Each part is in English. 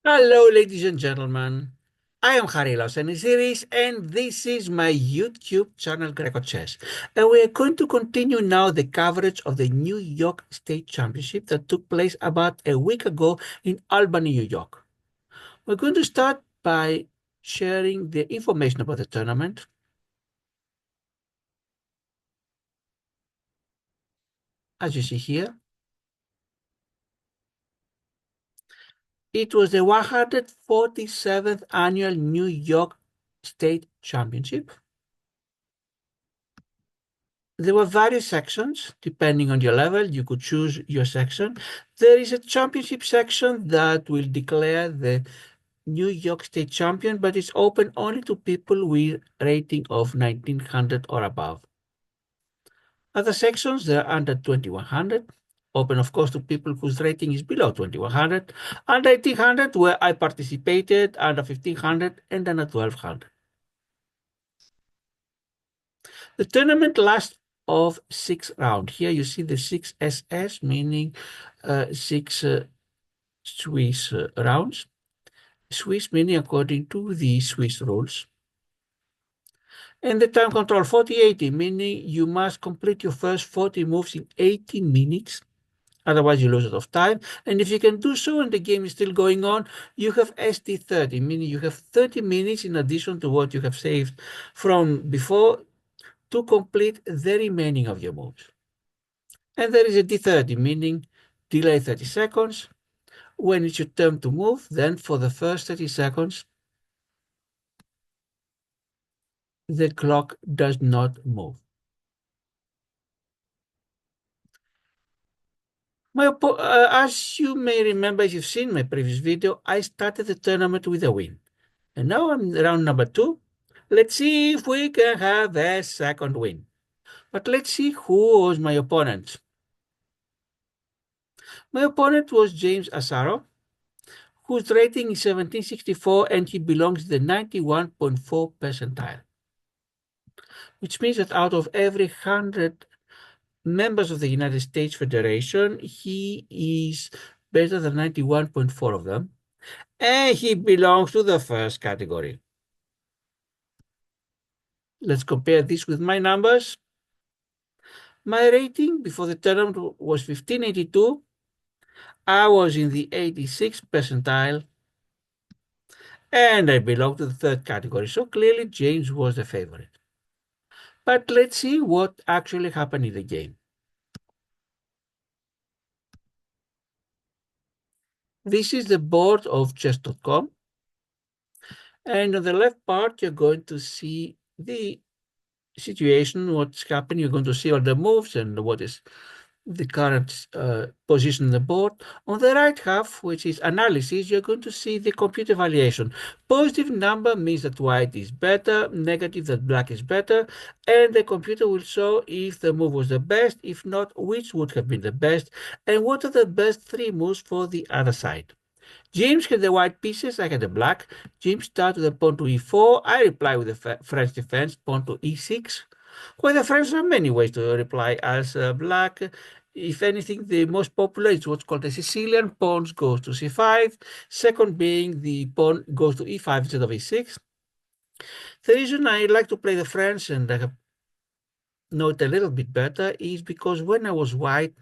Hello, ladies and gentlemen. I am Harry Series, and this is my YouTube channel, grecochess. And we are going to continue now the coverage of the New York State Championship that took place about a week ago in Albany, New York. We're going to start by sharing the information about the tournament. As you see here, it was the 147th annual New York State Championship. There were various sections. Depending on your level, you could choose your section. There is a championship section that will declare the New York State champion, but it's open only to people with rating of 1900 or above. Other sections, they're under 2100, open of course to people whose rating is below 2100, under 1800 where I participated, under 1500 and under 1200. The tournament lasts of 6 rounds. Here you see the 6SS, meaning six Swiss rounds. Swiss meaning according to the Swiss rules. And the time control 40-80, meaning you must complete your first 40 moves in 18 minutes. Otherwise, you lose a lot of time. And if you can do so and the game is still going on, you have SD30, meaning you have 30 minutes in addition to what you have saved from before to complete the remaining of your moves. And there is a D30, meaning delay 30 seconds. When it's your turn to move, then for the first 30 seconds, the clock does not move. As you may remember, if you've seen my previous video, I started the tournament with a win. And now I'm round number 2. Let's see if we can have a second win. But let's see who was my opponent. My opponent was James Asaro, whose rating is 1764 and he belongs to the 91.4 percentile. Which means that out of every 100 members of the United States Federation, he is better than 91.4 of them, and he belongs to the first category. Let's compare this with my numbers. My rating before the tournament was 1582. I was in the 86th percentile, and I belong to the third category, so clearly James was the favorite. But let's see what actually happened in the game. This is the board of chess.com. And on the left part, you're going to see the situation, what's happening. You're going to see all the moves and what is the current position on the board. On the right half, which is analysis, you're going to see the computer evaluation. Positive number means that white is better, negative that black is better, and the computer will show if the move was the best, if not, which would have been the best, and what are the best 3 moves for the other side. James had the white pieces, I had the black. James started with the pawn to e4. I reply with the French defense, pawn to e6. Well, the French have many ways to reply as black. If anything, the most popular is what's called the Sicilian. Pawns goes to c5. Second being the pawn goes to e5 instead of e6. The reason I like to play the French and I know it a little bit better is because when I was white,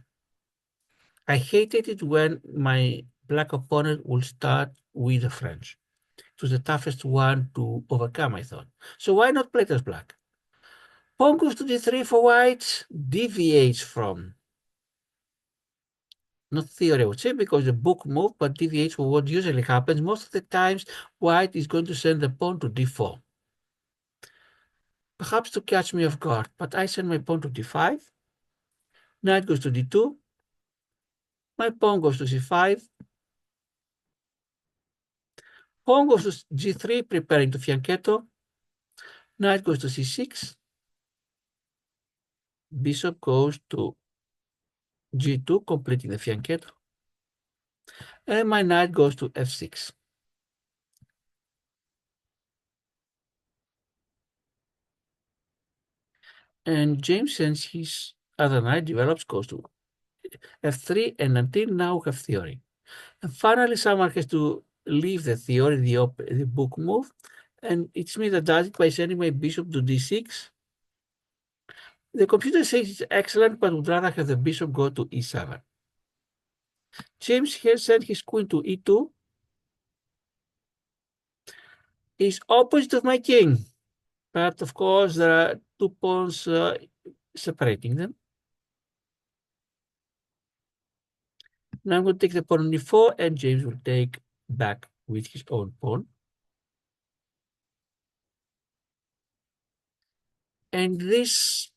I hated it when my black opponent would start with the French. It was the toughest one to overcome, I thought. So why not play it as black? Pawn goes to d3 for white, deviates from, not theory I would say, because the book moved, but deviates from what usually happens. Most of the times, white is going to send the pawn to d4. Perhaps to catch me off guard, but I send my pawn to d5. Knight goes to d2. My pawn goes to c5. Pawn goes to g3, preparing to fianchetto. Knight goes to c6. Bishop goes to g2, completing the fianchetto. And my knight goes to f6. And James sends his other knight, develops, goes to f3, and until now we have theory. And finally, someone has to leave the theory, the book move, and it's me that does it by sending my bishop to d6. The computer says it's excellent, but would rather have the bishop go to e7. James here sent his queen to e2. Is opposite of my king, but of course there are 2 pawns separating them. Now I'm going to take the pawn on e4, and James will take back with his own pawn. And this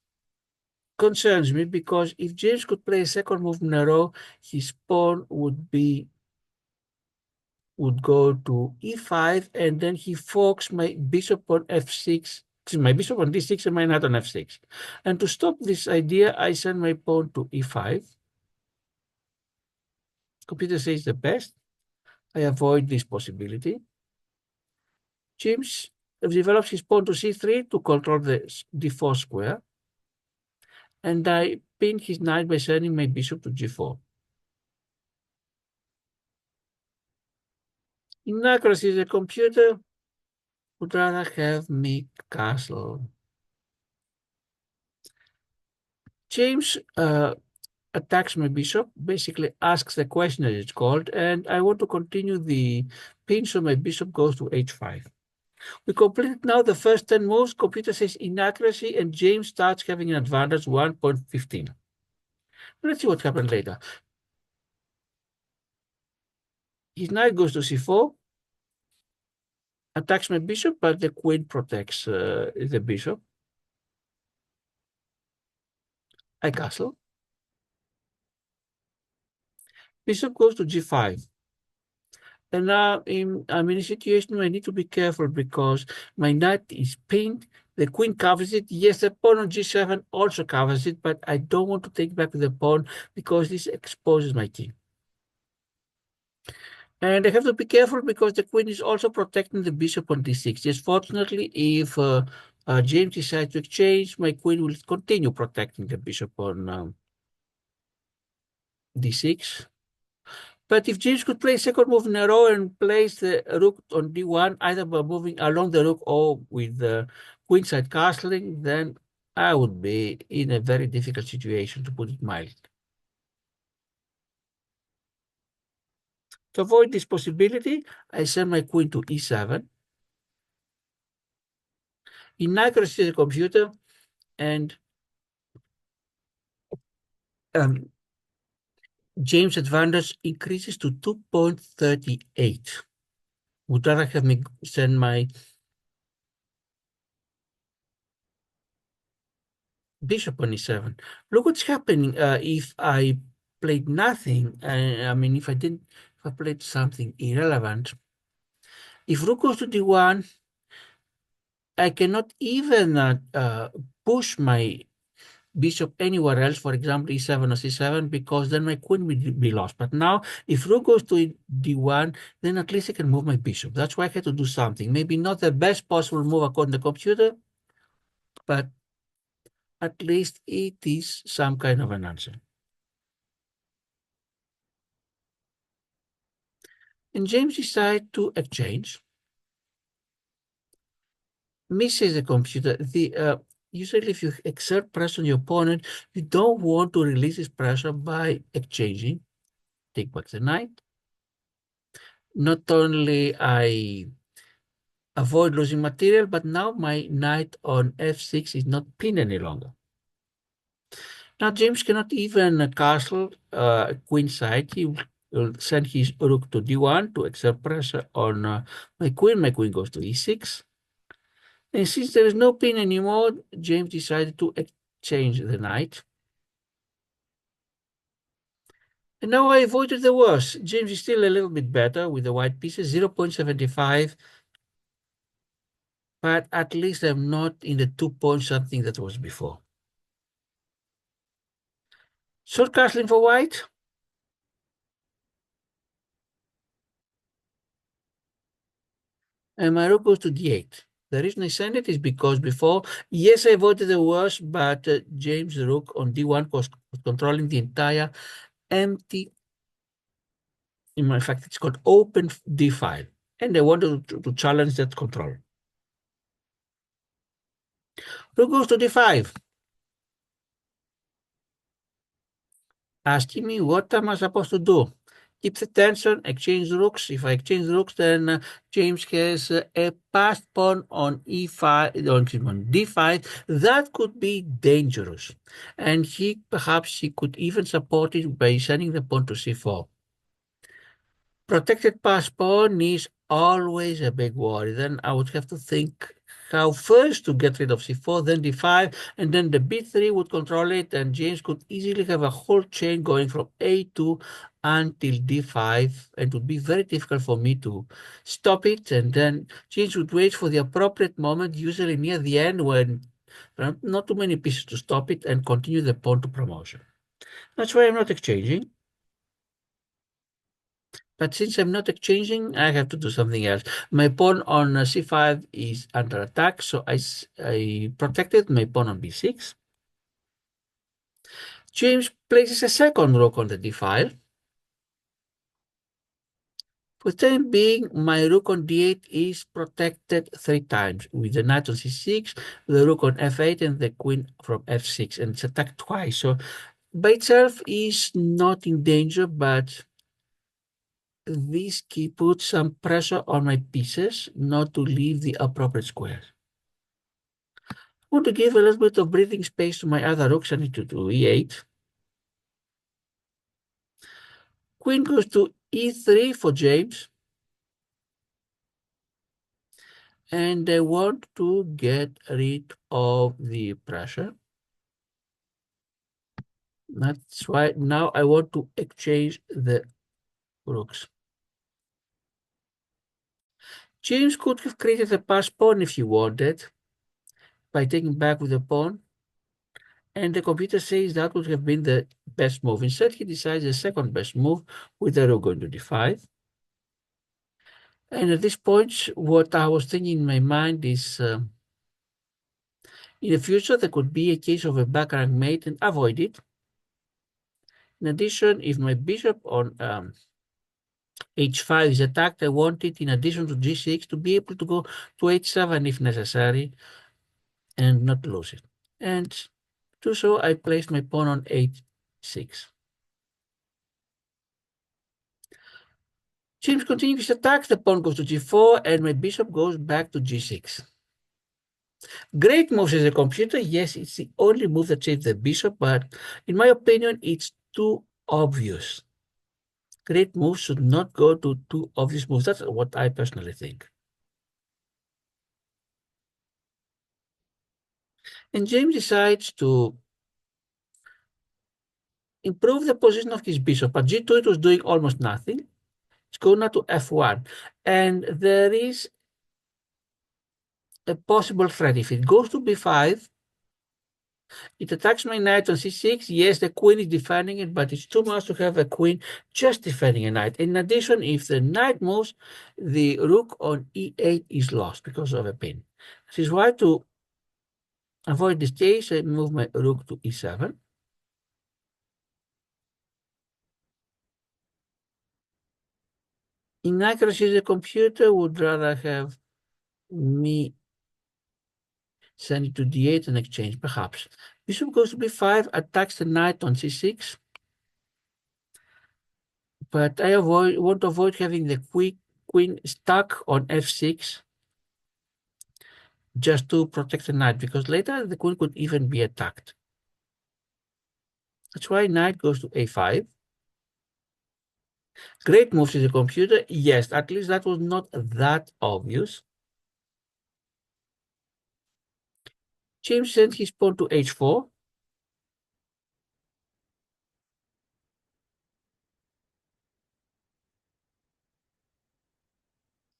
concerns me because if James could play a second move in a row, his pawn would go to e5, and then he forks my bishop on f6, my bishop on d6 and my knight on f6. And to stop this idea, I send my pawn to e5. Computer says the best. I avoid this possibility. James develops his pawn to c3 to control the d4 square, and I pin his knight by sending my bishop to g4. In accuracy, the computer would rather have me castle. James attacks my bishop, basically asks the question as it's called, and I want to continue the pin, so my bishop goes to h5. We completed now the first 10 moves. Computer says inaccuracy, and James starts having an advantage 1.15. Let's see what happened later. His knight goes to c4, attacks my bishop, but the queen protects the bishop. I castle. Bishop goes to g5. And now I'm in a situation where I need to be careful because my knight is pinned. The queen covers it. Yes, the pawn on g7 also covers it, but I don't want to take back the pawn because this exposes my king. And I have to be careful because the queen is also protecting the bishop on d6. Yes, fortunately, if James decides to exchange, my queen will continue protecting the bishop on d6. But if James could play a second move in a row and place the rook on d1, either by moving along the rook or with the queenside castling, then I would be in a very difficult situation, to put it mildly. To avoid this possibility, I send my queen to e7. Inaccuracy of the computer, and James' advantage increases to 2.38. Would rather have me send my bishop on e7. Look what's happening if I played nothing. I mean, if I played something irrelevant. If rook goes to d1, I cannot even push my bishop anywhere else, for example, e7 or c7, because then my queen will be lost. But now, if rook goes to d1, then at least I can move my bishop. That's why I had to do something. Maybe not the best possible move according to the computer, but at least it is some kind of an answer. And James decided to exchange. Misses the computer. Usually, if you exert pressure on your opponent, you don't want to release this pressure by exchanging. Take back the knight. Not only I avoid losing material, but now my knight on f6 is not pinned any longer. Now James cannot even castle queenside. He will send his rook to d1 to exert pressure on my queen. My queen goes to e6. And since there is no pin anymore, James decided to exchange the knight. And now I avoided the worst. James is still a little bit better with the white pieces, 0.75. But at least I'm not in the 2 point something that was before. Short castling for white. And my rook goes to d8. The reason I send it is because before, yes, I avoided the worst, but James' rook on d1 was controlling the entire empty In fact, it's called open D file. And they wanted to challenge that control. Rook goes to D5, asking me what am I supposed to do? Keep the tension, exchange rooks. If I exchange rooks, then James has a passed pawn on E5, on D5. That could be dangerous. And perhaps he could even support it by sending the pawn to C4. Protected passed pawn is always a big worry. Then I would have to think how first to get rid of C4, then D5, and then the B3 would control it, and James could easily have a whole chain going from A2 until D5, and it would be very difficult for me to stop it, and then James would wait for the appropriate moment, usually near the end when there are not too many pieces to stop it, and continue the pawn to promotion. That's why I'm not exchanging. But since I'm not exchanging, I have to do something else. My pawn on c5 is under attack, so I protected my pawn on b6. James places a second rook on the d file. For the time being, my rook on d8 is protected 3 times, with the knight on c6, the rook on f8, and the queen from f6, and it's attacked twice. So by itself is not in danger, but this key puts some pressure on my pieces not to leave the appropriate squares. I want to give a little bit of breathing space to my other rooks. I need to do e8. Queen goes to e3 for James. And I want to get rid of the pressure. That's why now I want to exchange the rooks. James could have created a pass pawn if he wanted by taking back with the pawn. And the computer says that would have been the best move. Instead, he decides the second best move with the rook going to d5. And at this point, what I was thinking in my mind is in the future, there could be a case of a back rank mate and avoid it. In addition, if my bishop on h5 is attacked, I want it, in addition to g6, to be able to go to h7 if necessary and not lose it. And to so, I place my pawn on h6. James continues his attack, the pawn goes to g4, and my bishop goes back to g6. Great moves as a computer. Yes, it's the only move that saves the bishop, but in my opinion, it's too obvious. Great moves should not go to too obvious moves. That's what I personally think. And James decides to improve the position of his bishop. At g2, it was doing almost nothing. It's going now to f1. And there is a possible threat. If it goes to b5, it attacks my knight on c6. Yes, the queen is defending it, but it's too much to have a queen just defending a knight. In addition, if the knight moves, the rook on e8 is lost because of a pin. This is why, to avoid this case, I move my rook to e7. In accuracy, the computer would rather have me send it to d8 and exchange, perhaps. Bishop goes to b5, attacks the knight on c6. But I want to avoid having the queen stuck on f6 just to protect the knight, because later the queen could even be attacked. That's why knight goes to a5. Great moves in the computer. Yes, at least that was not that obvious. James sent his pawn to h4.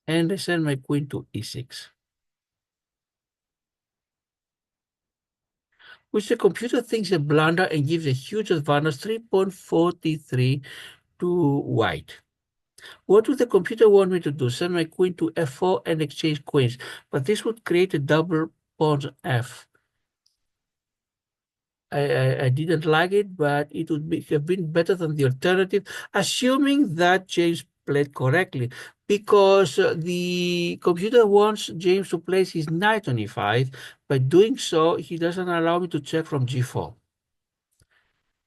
And I send my queen to e6. Which the computer thinks a blunder and gives a huge advantage, 3.43 to white. What would the computer want me to do? Send my queen to f4 and exchange queens. But this would create a double pawn f. I didn't like it, but it would have been better than the alternative, assuming that James played correctly, because the computer wants James to place his knight on e5. By doing so, he doesn't allow me to check from g4.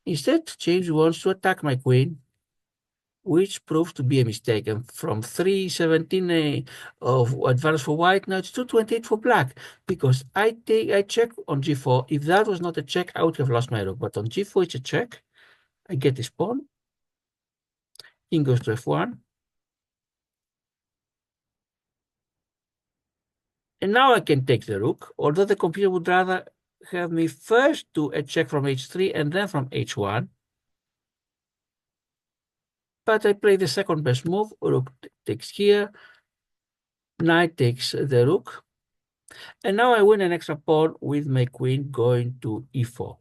Instead, James wants to attack my queen, which proves to be a mistake. And from 317 of advance for white, now it's 228 for black, because I check on g4. If that was not a check, I would have lost my rook. But on g4, it's a check. I get this pawn. King goes to f1. And now I can take the rook, although the computer would rather have me first do a check from h3 and then from h1. But I play the second best move. Rook takes here. Knight takes the rook. And now I win an extra pawn with my queen going to e4.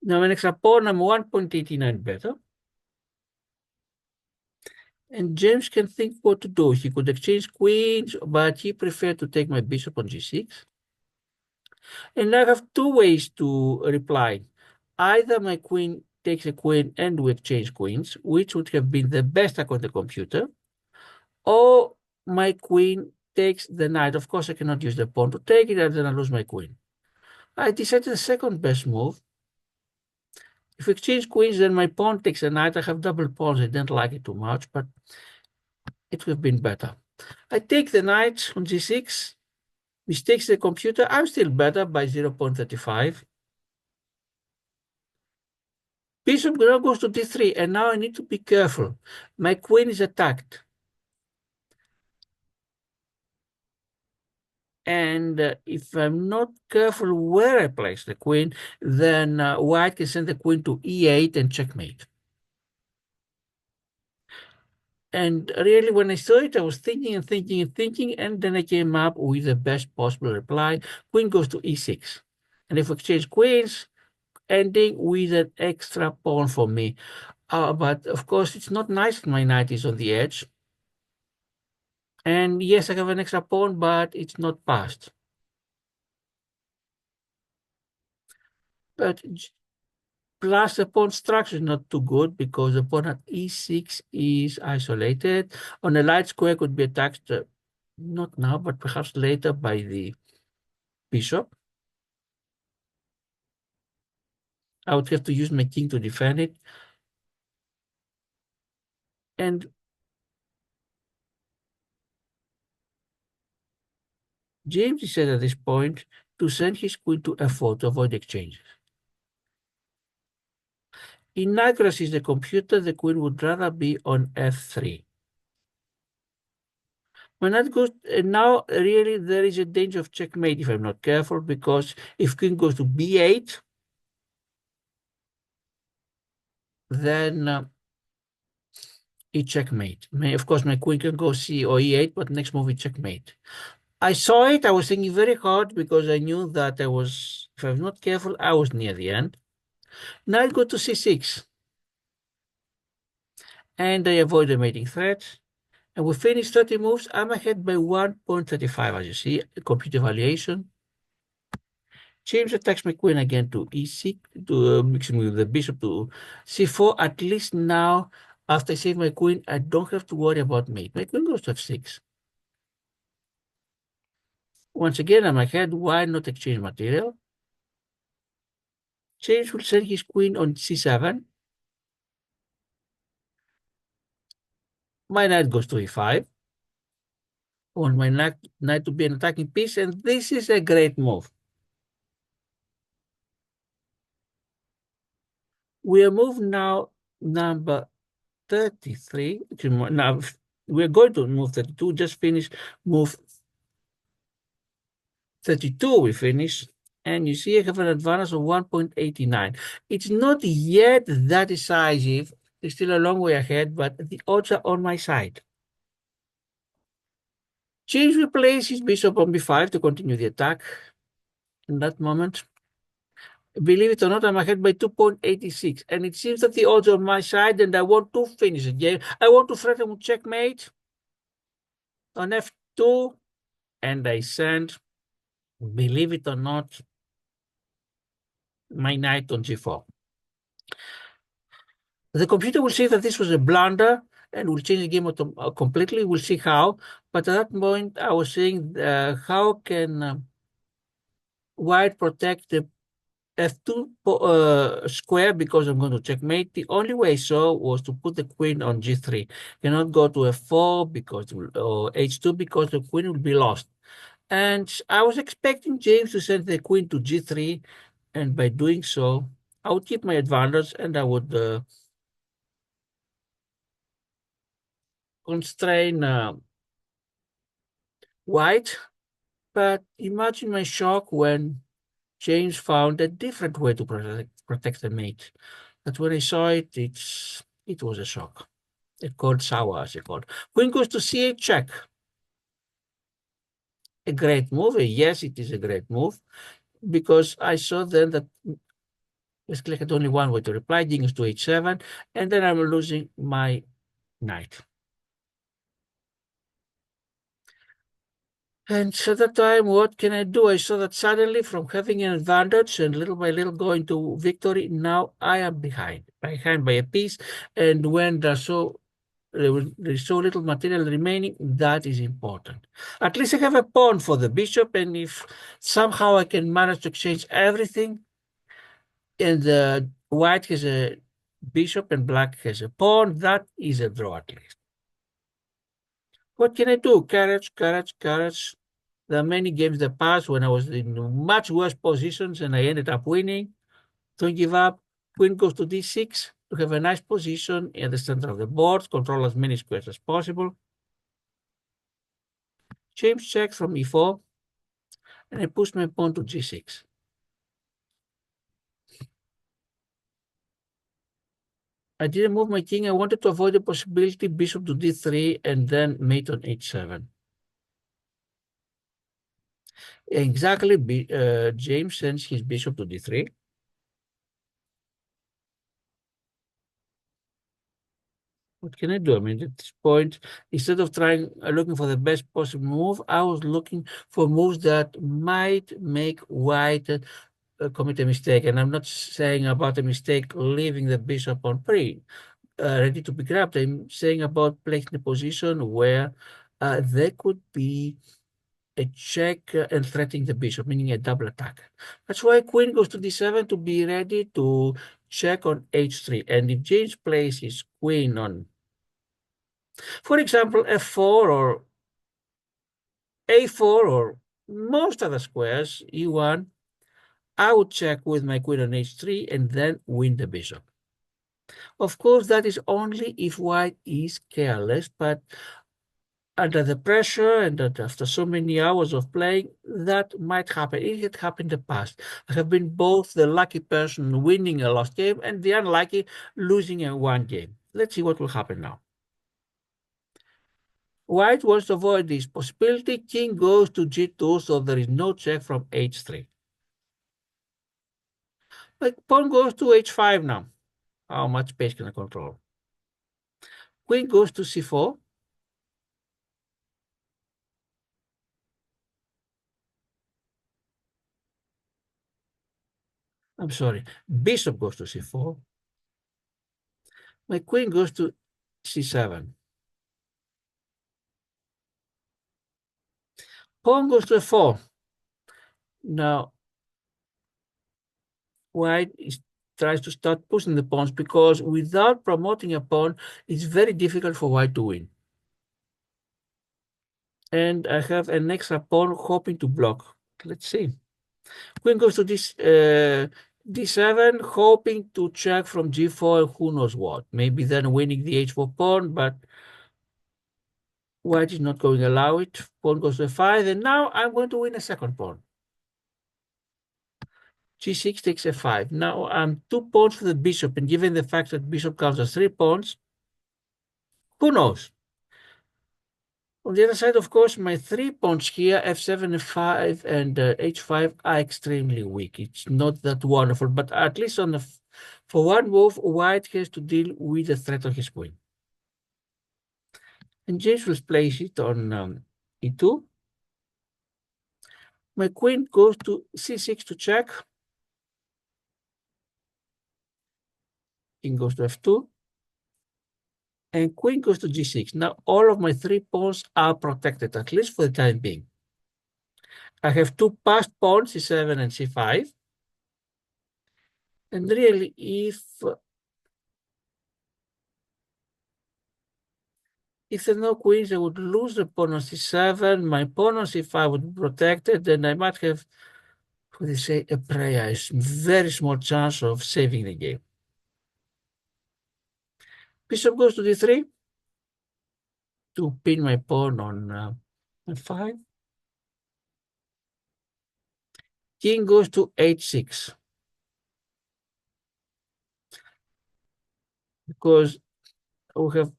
Now an extra pawn, I'm 1.89 better. And James can think what to do. He could exchange queens, but he preferred to take my bishop on g6. And I have two ways to reply. Either my queen takes a queen and we exchange queens, which would have been the best attack on the computer, or my queen takes the knight. Of course, I cannot use the pawn to take it, and then I lose my queen. I decided the second best move. If we exchange queens, then my pawn takes a knight. I have double pawns. I didn't like it too much, but it would have been better. I take the knight on g6, mistakes the computer. I'm still better by 0.35. Bishop now goes to d3, and now I need to be careful. My queen is attacked. And if I'm not careful where I place the queen, then white can send the queen to e8 and checkmate. And really, when I saw it, I was thinking and thinking and thinking, and then I came up with the best possible reply. Queen goes to e6. And if we exchange queens, ending with an extra pawn for me. But of course, it's not nice that my knight is on the edge. And yes, I have an extra pawn, but it's not passed. But plus the pawn structure is not too good because the pawn at e6 is isolated. On a light square could be attacked, not now, but perhaps later by the bishop. I would have to use my king to defend it. And James decided at this point to send his queen to f4 to avoid exchanges. In accuracy, the computer, the queen would rather be on f3. When that goes, and now really there is a danger of checkmate if I'm not careful, because if king goes to b8, then it checkmate. Of course, my queen can go c or e8, but next move is checkmate. I saw it. I was thinking very hard because I knew that I was, if I'm not careful, I was near the end. Now I go to c6. And I avoid the mating threat. And we finish 30 moves. I'm ahead by 1.35, as you see, computer evaluation. James attacks my queen again to e6, to mixing with the bishop to c4. At least now, after I save my queen, I don't have to worry about mate. My queen goes to f6. Once again, I'm ahead. Why not exchange material? James will send his queen on c7. My knight goes to e5. I want my knight to be an attacking piece, and this is a great move. We are move now number 33. Now we're going to move 32. Just finished move 32. We finished. And you see I have an advantage of 1.89. It's not yet that decisive. It's still a long way ahead, but the odds are on my side. James will place his bishop on b5 to continue the attack. In that moment, believe it or not, I'm ahead by 2.86. And it seems that the odds are on my side, and I want to finish the game. I want to threaten with checkmate on f2. and I send, believe it or not, my knight on g4. The computer will see that this was a blunder and will change the game completely. We'll see how. But at that point, I was saying, how can white protect the f2 square because I'm going to checkmate? The only way I saw was to put the queen on g3. Cannot go to f4 because or h2 because the queen will be lost. And I was expecting James to send the queen to g3, and by doing so, I would keep my advantage and I would constrain white. But imagine my shock when James found a different way to protect the mate. But when I saw it, it was a shock. It called sour, as it called. Queen goes to c8 check. A great move. Yes, it is a great move because I saw then that basically I had only one way to reply, king is to h7, and then I'm losing my knight. And at that time, what can I do? I saw that suddenly from having an advantage and little by little going to victory, now I am behind by a piece. And when there's so little material remaining, that is important. At least I have a pawn for the bishop, and if somehow I can manage to exchange everything, and white has a bishop and black has a pawn, that is a draw at least. What can I do? Courage, courage, courage. There are many games in the past when I was in much worse positions and I ended up winning. Don't give up. Queen goes to d6 to have a nice position in the center of the board, control as many squares as possible. James checks from e4, and I push my pawn to g6. I didn't move my king. I wanted to avoid the possibility bishop to d3 and then mate on h7. Exactly, James sends his bishop to d3. What can I do? I mean, at this point, instead of looking for the best possible move, I was looking for moves that might make white commit a mistake. And I'm not saying about a mistake leaving the bishop on pre, ready to be grabbed. I'm saying about placing a position where there could be a check and threatening the bishop, meaning a double attack. That's why queen goes to d7 to be ready to check on h3. And if James plays his queen on, for example, f4 or a4 or most other squares, e1, I would check with my queen on h3 and then win the bishop. Of course, that is only if white is careless, but under the pressure and after so many hours of playing, that might happen. It had happened in the past. I have been both the lucky person winning a lost game and the unlucky losing a one game. Let's see what will happen now. White wants to avoid this possibility. King goes to g2, so there is no check from h3. But pawn goes to h5 now. How much space can I control? Queen goes to c4. I'm sorry. Bishop goes to c4. My queen goes to c7. Pawn goes to f4. Now, white tries to start pushing the pawns because without promoting a pawn, it's very difficult for white to win. And I have an extra pawn hoping to block. Let's see. Queen goes to this d7, hoping to check from g4, who knows what. Maybe then winning the h4 pawn, but white is not going to allow it. Pawn goes to f5, and now I'm going to win a second pawn. g6 takes f5. Now I'm 2 pawns for the bishop, and given the fact that bishop counts as 3 pawns, who knows? On the other side, of course, my 3 pawns here, f7, f5, and h5 are extremely weak. It's not that wonderful, but at least for one move, white has to deal with the threat of his queen. And James will place it on e2. My queen goes to c6 to check. King goes to f2. And queen goes to g6. Now all of my 3 pawns are protected, at least for the time being. I have 2 passed pawns, c7 and c5. And really, if there are no queens, I would lose the pawn on c7. My pawn on c5 would be protected, and I might have, what do you say, a prayer, a very small chance of saving the game. Bishop goes to d3 to pin my pawn on f5. King goes to h6 because we have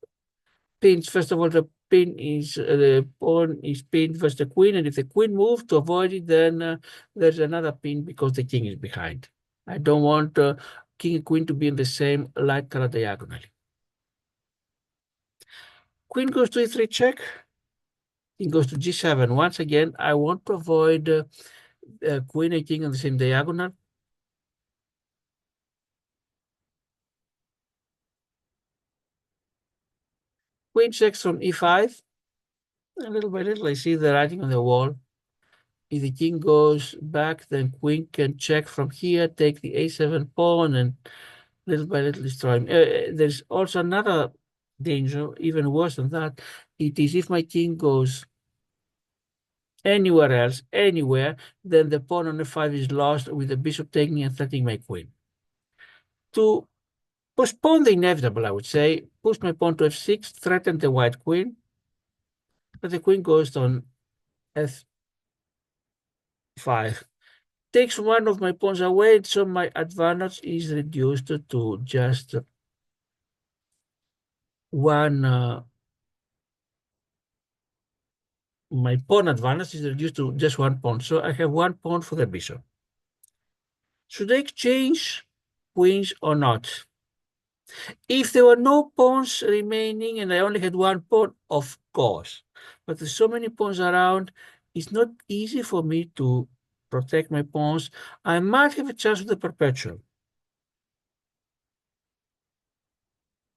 pins. First of all, the pawn is pinned first the queen, and if the queen moves to avoid it, then there's another pin because the king is behind. I don't want king and queen to be in the same light color diagonally. Queen goes to e3 check. King goes to g7. Once again, I want to avoid queen and king on the same diagonal. Queen checks from e5. And little by little, I see the writing on the wall. If the king goes back, then queen can check from here, take the a7 pawn, and little by little destroy him. There's also another danger, even worse than that. It is if my king goes anywhere else, anywhere, then the pawn on f5 is lost with the bishop taking and threatening my queen. To postpone the inevitable, I would say, push my pawn to f6, threaten the white queen, but the queen goes on f5. Takes one of my pawns away, so my advantage is reduced to just one. My pawn advantage is reduced to just 1 pawn, so I have 1 pawn for the bishop. Should I exchange queens or not? If there were no pawns remaining and I only had 1 pawn, of course. But there's so many pawns around, it's not easy for me to protect my pawns. I might have a chance with the perpetual.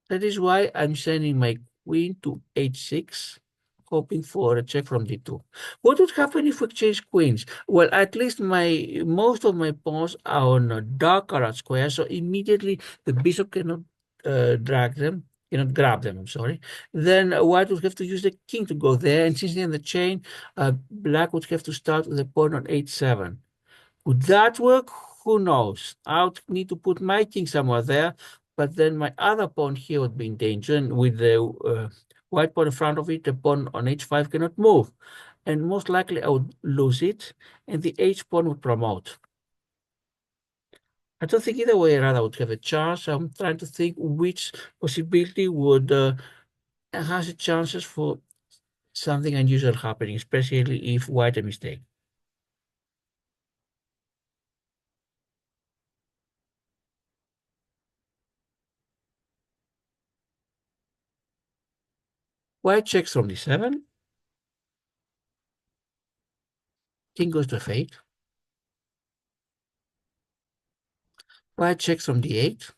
That is why I'm sending my queen to h6, hoping for a check from d2. What would happen if we exchange queens? Well, at least most of my pawns are on a dark colored square, so immediately the bishop cannot grab them, I'm sorry. Then white would have to use the king to go there, and since they're in the chain, black would have to start with a pawn on h7. Would that work? Who knows? I would need to put my king somewhere there, but then my other pawn here would be in danger, and with the white pawn in front of it, the pawn on h5 cannot move. And most likely I would lose it, and the h pawn would promote. I don't think either way around I would have a chance. I'm trying to think which possibility would enhance the chances for something unusual happening, especially if white a mistake. White checks from d7. King goes to f8. White checks from d8.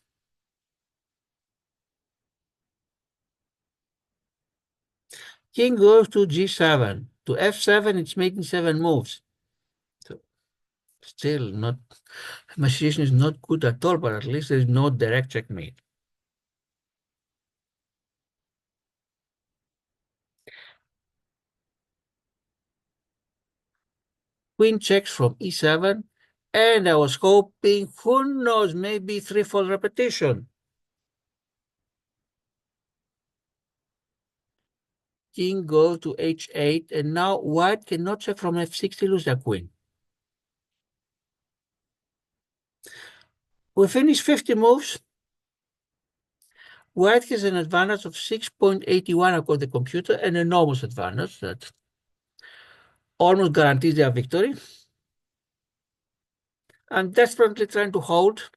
King goes to g7. To f7, it's making 7 moves. So still not, my situation is not good at all, but at least there is no direct checkmate. Queen checks from e7, and I was hoping, who knows, maybe threefold repetition. King goes to h8, and now white cannot check from f6 to lose their queen. We finished 50 moves. White has an advantage of 6.81 according to the computer, an enormous advantage that almost guarantees their victory. I'm desperately trying to hold.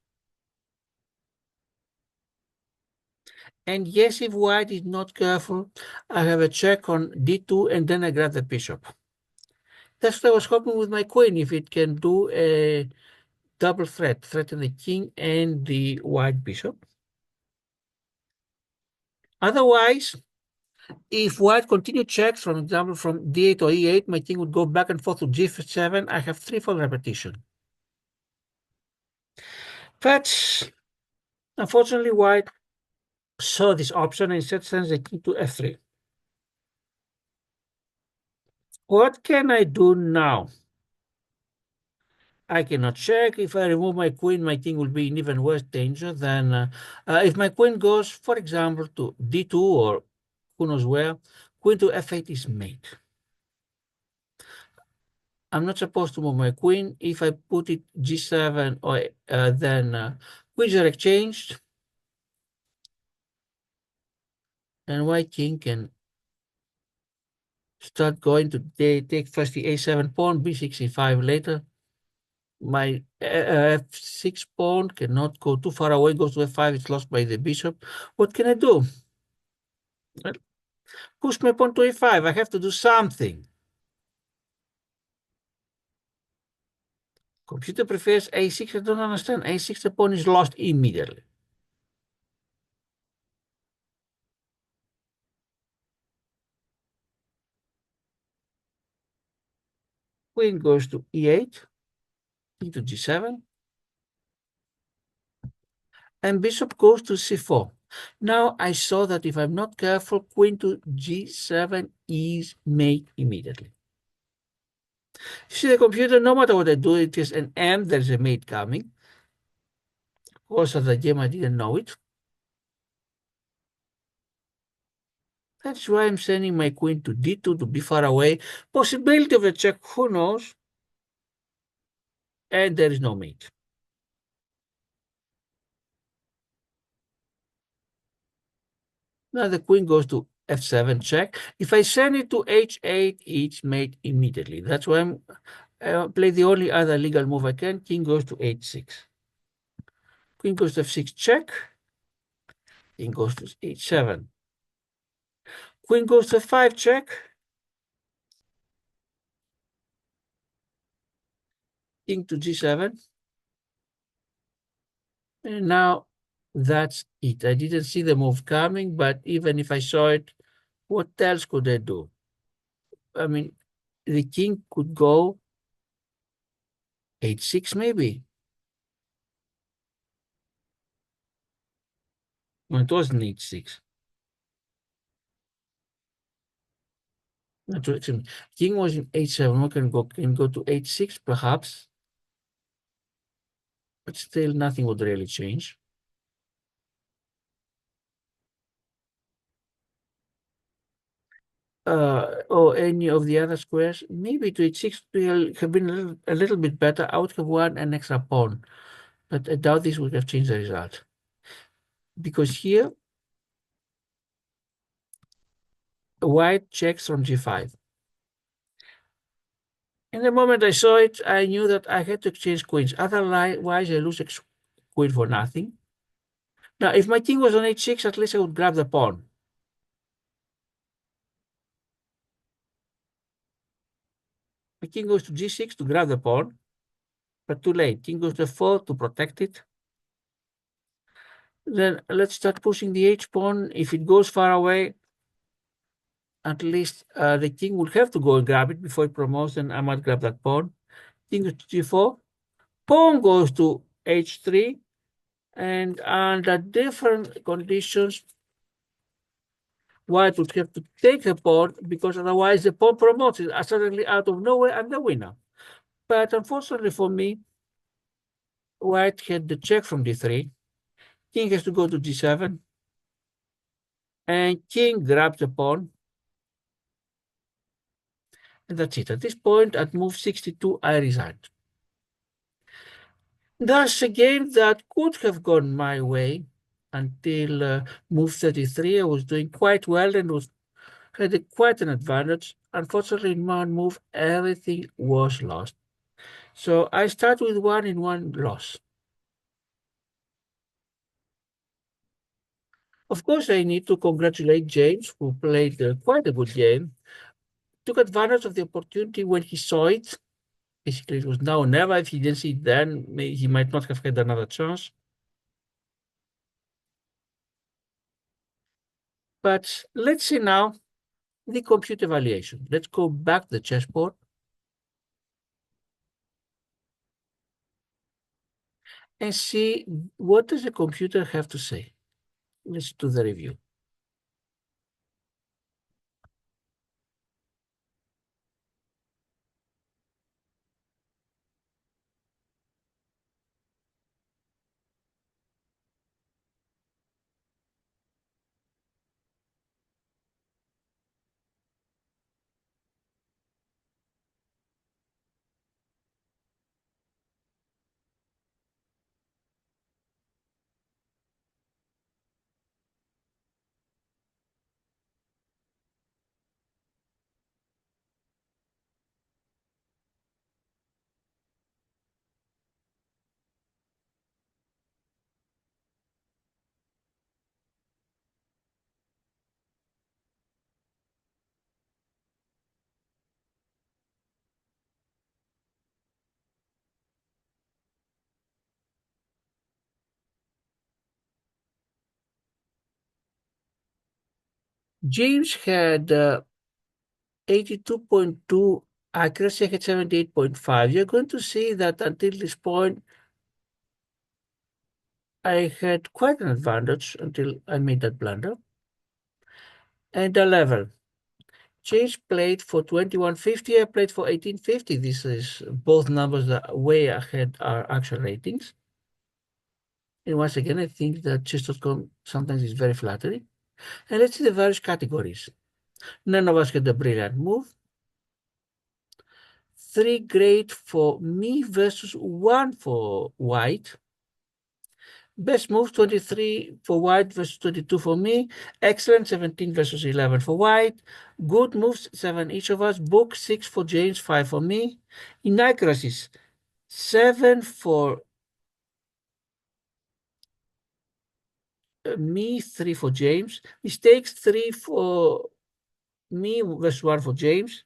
And yes, if white is not careful, I have a check on d2, and then I grab the bishop. That's what I was hoping with my queen, if it can do a double threat, threaten the king and the white bishop. Otherwise, if white continue checks, for example, from d8 or e8, my king would go back and forth to g7. I have threefold repetition. But unfortunately, white saw this option and instead sends the king to f3. What can I do now? I cannot check. If I remove my queen, my king will be in even worse danger than if my queen goes, for example, to d2 or who knows where, queen to f8 is mate. I'm not supposed to move my queen. If I put it g7, or then queens are exchanged, and white king can start going to take first the a7 pawn, b65 later. My f6 pawn cannot go too far away, goes to f5, it's lost by the bishop. What can I do? Push my pawn to a5, I have to do something. Computer prefers a6, I don't understand. a6, the pawn is lost immediately. Queen goes to e8, king to g7, and bishop goes to c4. Now I saw that if I'm not careful, queen to g7 is mate immediately. See the computer, no matter what I do, it is an M, there's a mate coming. Course of the game, I didn't know it. That's why I'm sending my queen to d2 to be far away. Possibility of a check, who knows? And there is no mate. Now the queen goes to f7 check. If I send it to h8, it's mate immediately. That's why I'm play the only other legal move I can. King goes to h6. Queen goes to f6 check. King goes to h7. Queen goes to f5 check. King to g7. And now that's it. I didn't see the move coming, but even if I saw it, what else could I do? I mean, the king could go h6 maybe. No, it wasn't h6. Not excuse me. King was in h7. We can go to h6 perhaps, but still nothing would really change. Or any of the other squares, maybe to h6 will have been a little bit better. I would have won an extra pawn, but I doubt this would have changed the result. Because here, white checks from g5. In the moment I saw it, I knew that I had to exchange queens. Otherwise, I lose queen for nothing. Now, if my king was on h6, at least I would grab the pawn. My king goes to g6 to grab the pawn, but too late. King goes to f4 to protect it. Then let's start pushing the h-pawn. If it goes far away, at least the king will have to go and grab it before it promotes, and I might grab that pawn. King goes to g4. Pawn goes to h3, and under different conditions, white would have to take the pawn because otherwise the pawn promotes it. Suddenly out of nowhere, I'm the winner. But unfortunately for me, white had the check from d3. King has to go to g7. And king grabs the pawn. And that's it. At this point, at move 62, I resigned. Thus, a game that could have gone my way until move 33. I was doing quite well and had quite an advantage. Unfortunately, in one move, everything was lost. So I start with 1-1 loss. Of course, I need to congratulate James, who played quite a good game. took advantage of the opportunity when he saw it. Basically, it was now or never. If he didn't see it then, he might not have had another chance. But let's see now the computer evaluation. Let's go back to the chessboard and see what does the computer have to say. Let's do the review. James had 82.2 accuracy, I had 78.5. You're going to see that until this point, I had quite an advantage until I made that blunder. And the level. James played for 2150, I played for 1850. This is both numbers that way ahead our actual ratings. And once again, I think that chess.com sometimes is very flattering. And let's see the various categories. None of us had a brilliant move. 3 great for me versus 1 for white. Best moves 23 for white versus 22 for me. Excellent 17 versus 11 for white. Good moves 7 each of us. Book 6 for James, 5 for me. Inaccuracies 7 for me, 3 for James. Mistakes 3 for me versus 1 for James.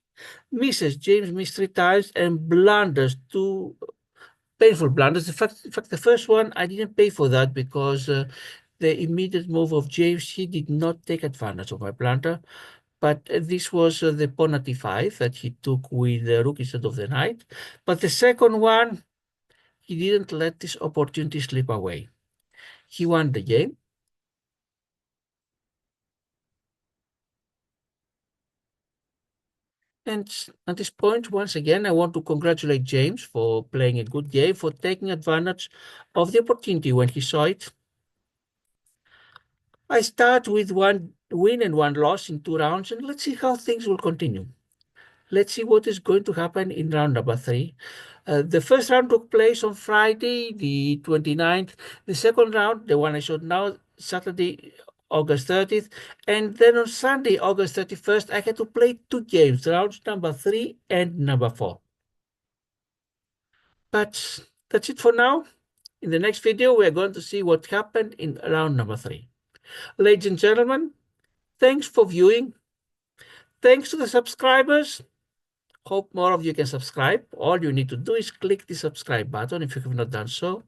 Misses, James missed 3 times, and blunders 2 painful blunders. In fact, the first one, I didn't pay for that because the immediate move of James, he did not take advantage of my blunder. But this was the pawn at e5 that he took with the rook instead of the knight. But the second one, he didn't let this opportunity slip away. He won the game. And at this point, once again, I want to congratulate James for playing a good game, for taking advantage of the opportunity when he saw it. I start with 1 win and 1 loss in 2 rounds, and let's see how things will continue. Let's see what is going to happen in round number 3. The first round took place on Friday, the 29th. The second round, the one I showed now, Saturday, August 30th. And then on Sunday, August 31st, I had to play 2 games, rounds number 3 and number 4. But that's it for now. In the next video, we're going to see what happened in round number 3. Ladies and gentlemen, thanks for viewing. Thanks to the subscribers. Hope more of you can subscribe. All you need to do is click the subscribe button if you have not done so.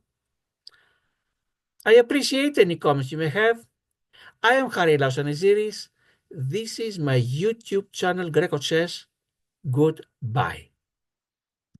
I appreciate any comments you may have. I am Harry Lausaniziris. This is my YouTube channel, Greco Chess. Goodbye.